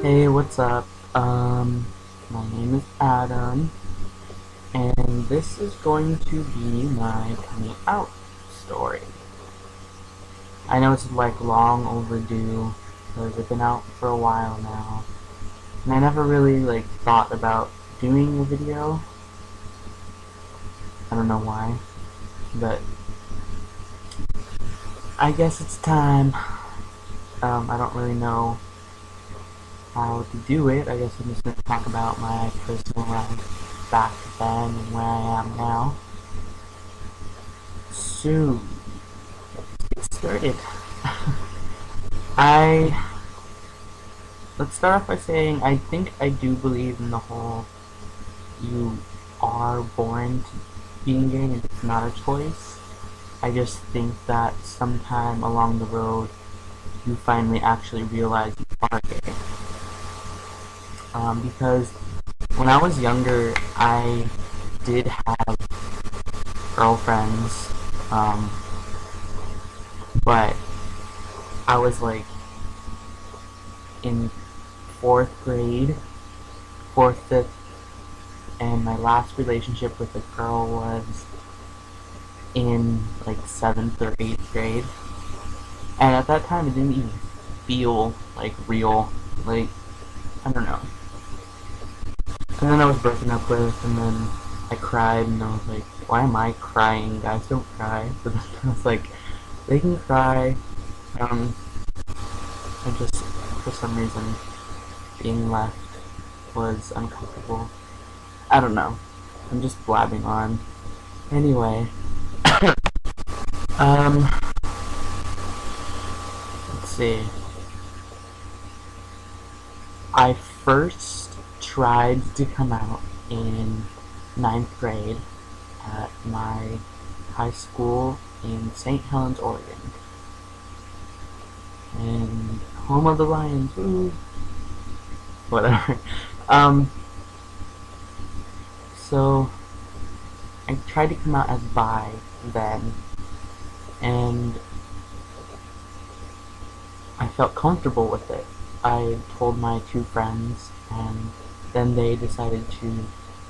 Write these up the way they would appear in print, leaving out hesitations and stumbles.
Hey, what's up? My name is Adam, and this is going to be my coming out story. I know it's like long overdue because I've been out for a while now, and I never really like thought about doing a video. I don't know why, but I guess it's time. I don't really know how to do it. I guess I'm just going to talk about my personal life back then and where I am now. So, let's get started. I Let's start off by saying I think I do believe in the whole you are born to being gay and it's not a choice. I just think that sometime along the road you finally actually realize you are gay. Because when I was younger, I did have girlfriends, but I was like in fourth grade, fourth, fifth, and my last relationship with a girl was in like seventh or eighth grade. And at that time, it didn't even feel like real. Like, I don't know. And then I was broken up with, and then I cried, and I was like, why am I crying? Guys don't cry. But then I was like, they can cry. I just, for some reason, being left was uncomfortable. I don't know. I'm just blabbing on. Anyway, um, let's see. I first tried to come out in ninth grade at my high school in St. Helens, Oregon. And home of the Lions, woo! Whatever. Um, so I tried to come out as bi then, and I felt comfortable with it. I told my two friends, and then they decided to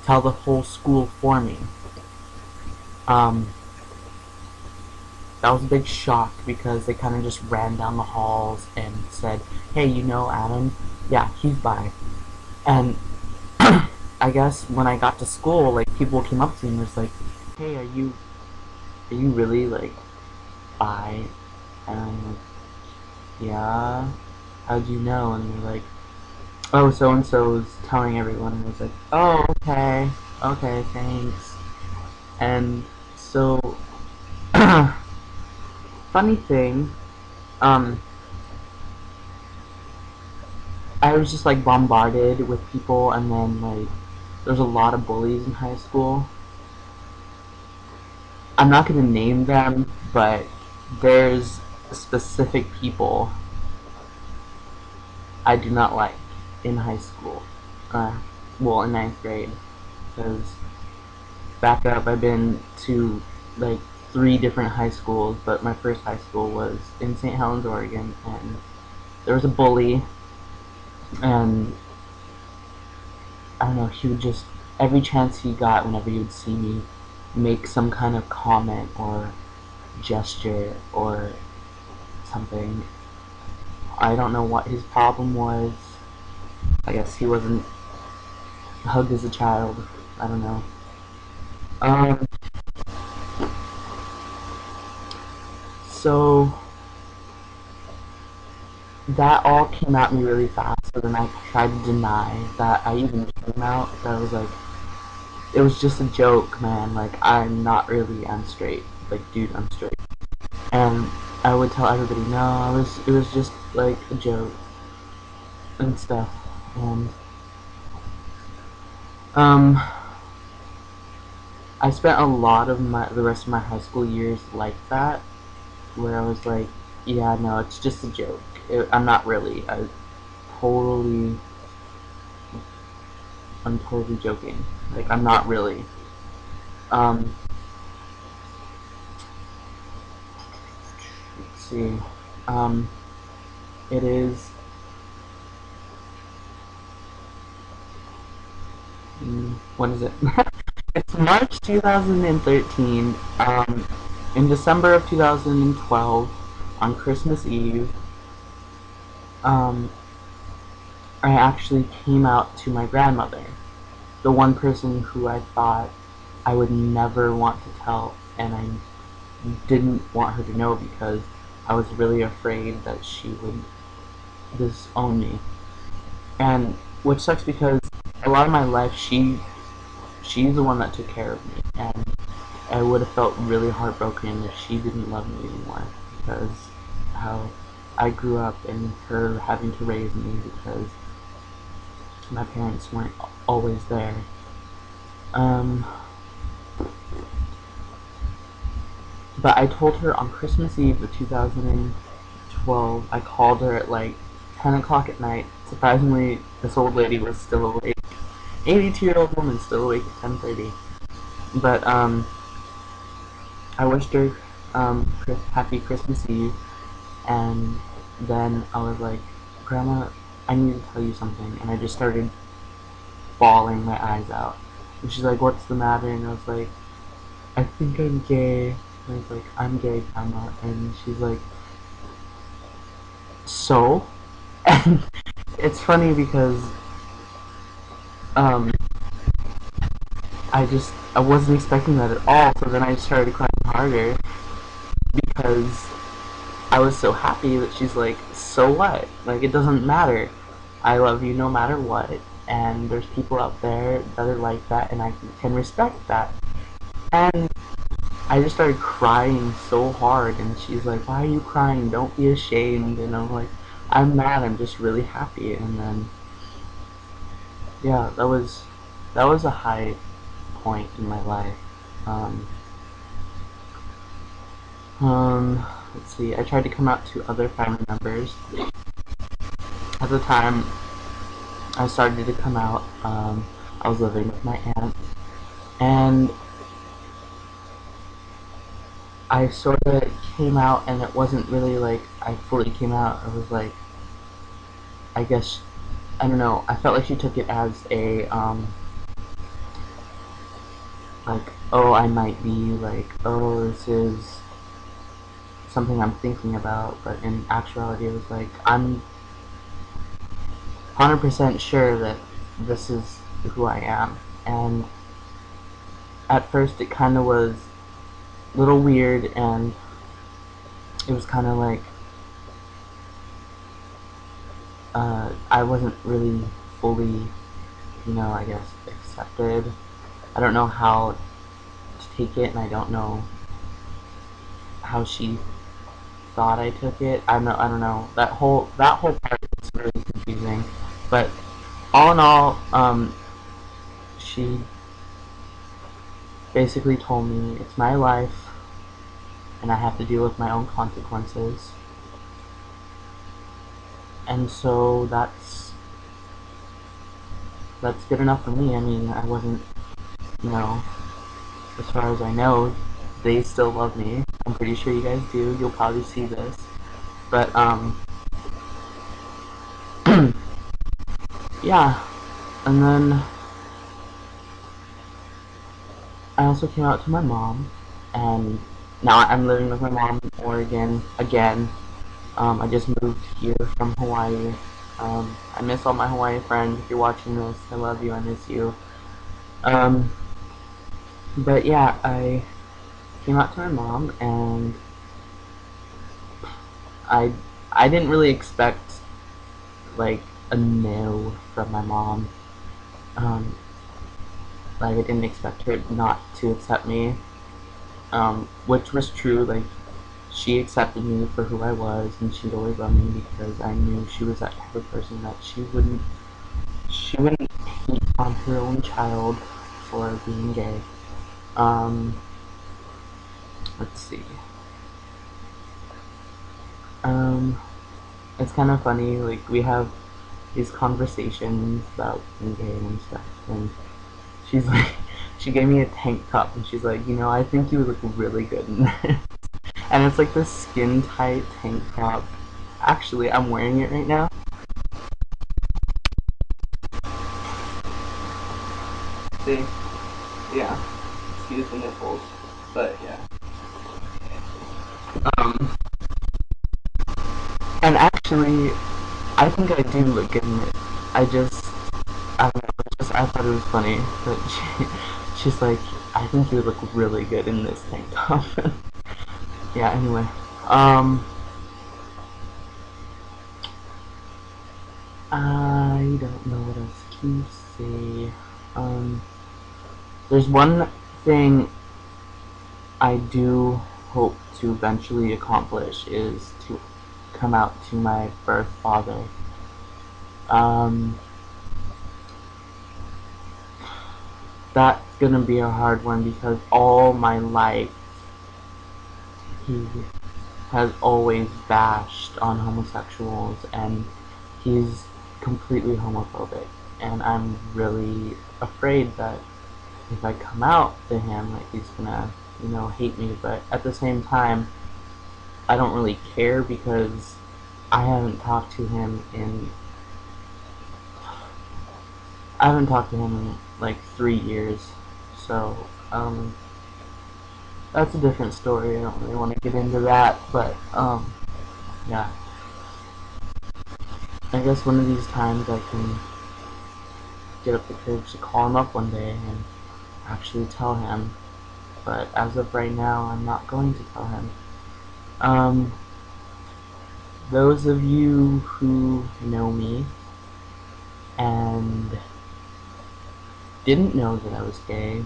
tell the whole school for me. Um, that was a big shock because they kind of just ran down the halls and said, hey, you know Adam? Yeah, he's bi. And I guess when I got to school, like, people came up to me and was like, hey, are you really, like, bi? And I'm like, yeah, how'd you know? And they're like, oh, so-and-so's telling everyone. And I was like, oh, okay, thanks. And so, funny thing, um, I was just, like, bombarded with people, and then, like, there was a lot of bullies in high school. I'm not gonna name them, but there's specific people I do not like in high school. Well, in ninth grade, because back up, I've been to like 3 different high schools, but my first high school was in St. Helens, Oregon, and there was a bully, and I don't know, he would just, every chance he got, whenever he would see me, make some kind of comment or gesture or something. I don't know what his problem was. I guess he wasn't hugged as a child. I don't know. Um, so that all came at me really fast, but then I tried to deny that I even came out. That I was like, it was just a joke, man. Like, I'm straight. Like, dude, I'm straight. And I would tell everybody, no, it was just like a joke and stuff. And um, I spent a lot of the rest of my high school years like that, where I was like, yeah, no, it's just a joke. I'm not really. Totally, I'm totally joking. Like, I'm not really. Um, let's see. Um, it is What is it? It's March 2013. In December of 2012, on Christmas Eve, um, I actually came out to my grandmother, the one person who I thought I would never want to tell, and I didn't want her to know because I was really afraid that she would disown me. And which sucks because a lot of my life she's the one that took care of me, and I would have felt really heartbroken if she didn't love me anymore because how I grew up and her having to raise me because my parents weren't always there. Um, but I told her on Christmas Eve of 2012, I called her at like 10 o'clock at night. Surprisingly, this old lady was still awake. 82-year-old woman still awake at 10:30. But I wished her happy Christmas Eve, and then I was like, Grandma, I need to tell you something, and I just started bawling my eyes out. And she's like, what's the matter? And I was like, I think I'm gay. And I was like, I'm gay, Grandma. And she's like, so? And it's funny because um, I wasn't expecting that at all. So then I started crying harder because I was so happy that she's like, so what? Like, it doesn't matter. I love you no matter what. And there's people out there that are like that, and I can respect that. And I just started crying so hard, and she's like, why are you crying? Don't be ashamed. And I'm like, I'm not, I'm just really happy. And then, yeah, that was a high point in my life. Um, let's see, I tried to come out to other family members. At the time I started to come out, I was living with my aunt, and I sort of came out, and it wasn't really like I fully came out. I was like, I guess, I don't know, I felt like she took it as a, like, oh, I might be, like, oh, this is something I'm thinking about, but in actuality it was like, I'm 100% sure that this is who I am. And at first it kind of was a little weird, and it was kind of like I wasn't really fully, I guess, accepted. I don't know how to take it, and I don't know how she thought I took it. I don't know. That whole part is really confusing. But all in all, she basically told me it's my life, and I have to deal with my own consequences. And so that's good enough for me. I mean, I wasn't, you know, as far as I know, they still love me. I'm pretty sure you guys do. You'll probably see this. But, yeah. And then I also came out to my mom, and now I'm living with my mom in Oregon again. I just moved here from Hawaii. I miss all my Hawaii friends. If you're watching this, I love you. I miss you. Um, but yeah, I came out to my mom, and I I didn't really expect like a no from my mom. Um, like I didn't expect her not to accept me, which was true. Like she accepted me for who I was, and she'd always love me because I knew she was that type of person that she wouldn't hate on her own child for being gay. Um, let's see. Um, it's kind of funny. Like we have these conversations about being gay and stuff, and she's like, she gave me a tank top, and she's like, I think you look really good in this. And it's like this skin tight tank top. Actually, I'm wearing it right now. See? Yeah. Excuse the nipples. But yeah. Um, and actually, I think I do look good in it. I don't know, I thought it was funny that she's like, I think you look really good in this tank top. Yeah, anyway. Um, I don't know what else to say. Um, there's one thing I do hope to eventually accomplish is to come out to my birth father. Um, that's gonna be a hard one because all my life he has always bashed on homosexuals, and he's completely homophobic, and I'm really afraid that if I come out to him, like, he's gonna, hate me. But at the same time, I don't really care because I haven't talked to him in like 3 years. So, that's a different story. I don't really want to get into that, but yeah. I guess one of these times I can get up the courage to call him up one day and actually tell him. But as of right now, I'm not going to tell him. Um, those of you who know me and didn't know that I was gay,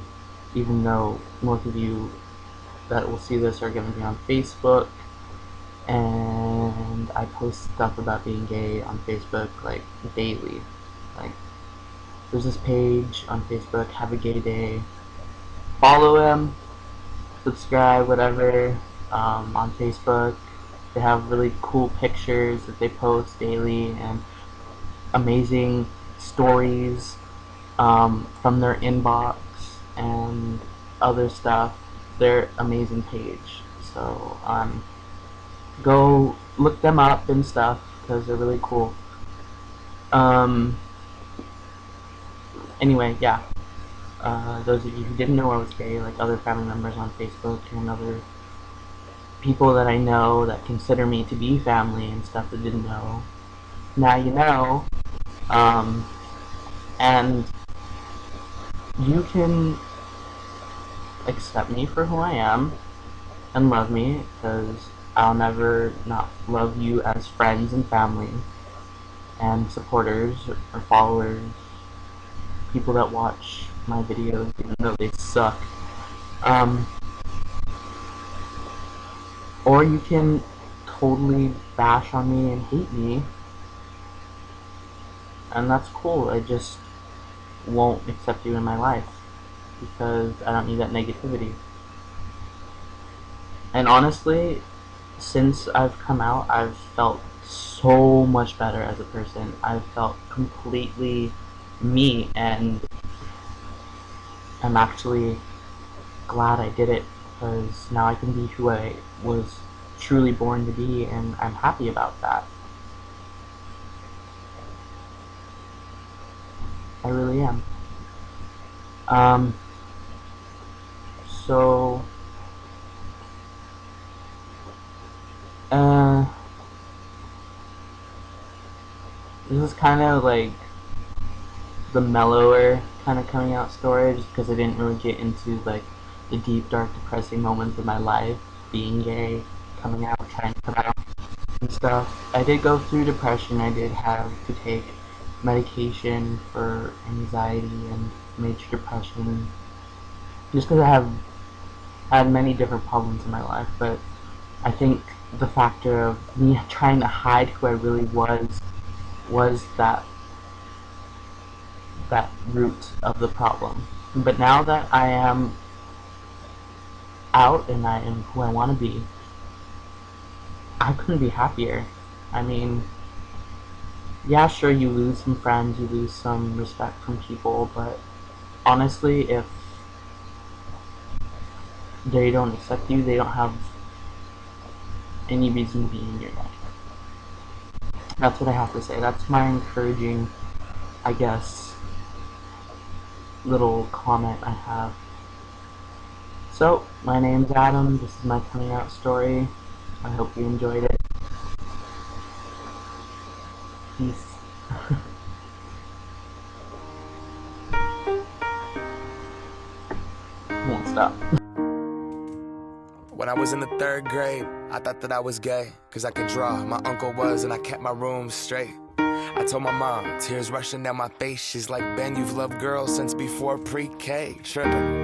even though most of you that will see this are going to be on Facebook, and I post stuff about being gay on Facebook like daily. Like, there's this page on Facebook, Have a Gay Day. Follow him, subscribe, whatever. On Facebook, they have really cool pictures that they post daily and amazing stories from their inbox and other stuff. They're amazing page. So go look them up and stuff because they're really cool. Anyway, yeah. Those of you who didn't know I was gay, like other family members on Facebook and other people that I know that consider me to be family and stuff that didn't know, now you know. Um, and you can accept me for who I am and love me, because I'll never not love you as friends and family and supporters or followers, people that watch my videos even though they suck. Or you can totally bash on me and hate me, and that's cool. I just won't accept you in my life because I don't need that negativity. And honestly, since I've come out, I've felt so much better as a person. I've felt completely me, and I'm actually glad I did it because now I can be who I was truly born to be, and I'm happy about that. I really am. Um, so, uh, this is kind of like the mellower kind of coming out story, just because I didn't really get into like the deep, dark, depressing moments of my life, being gay, coming out, trying to come out and stuff. I did go through depression. I did have to take medication for anxiety and major depression, just because I have had many different problems in my life. But I think the factor of me trying to hide who I really was that root of the problem. But now that I am out and I am who I want to be, I couldn't be happier. I mean, yeah, sure, you lose some friends, you lose some respect from people, but honestly, if they don't accept you, they don't have any reason to be in your life. That's what I have to say. That's my encouraging, I guess, little comment I have. So, my name's Adam. This is my coming out story. I hope you enjoyed it. Peace. Won't stop. When I was in the 3rd grade, I thought that I was gay, cause I could draw. My uncle was, and I kept my room straight. I told my mom, tears rushing down my face. She's like, Ben, you've loved girls since before pre-K. Trippin'.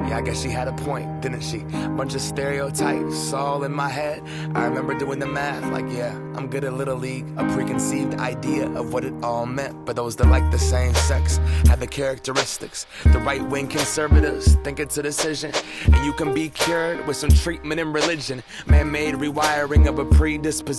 Yeah, I guess she had a point, didn't she? Bunch of stereotypes all in my head. I remember doing the math, like, yeah, I'm good at Little League. A preconceived idea of what it all meant. But those that like the same sex have the characteristics. The right-wing conservatives think it's a decision, and you can be cured with some treatment and religion. Man-made rewiring of a predisposition.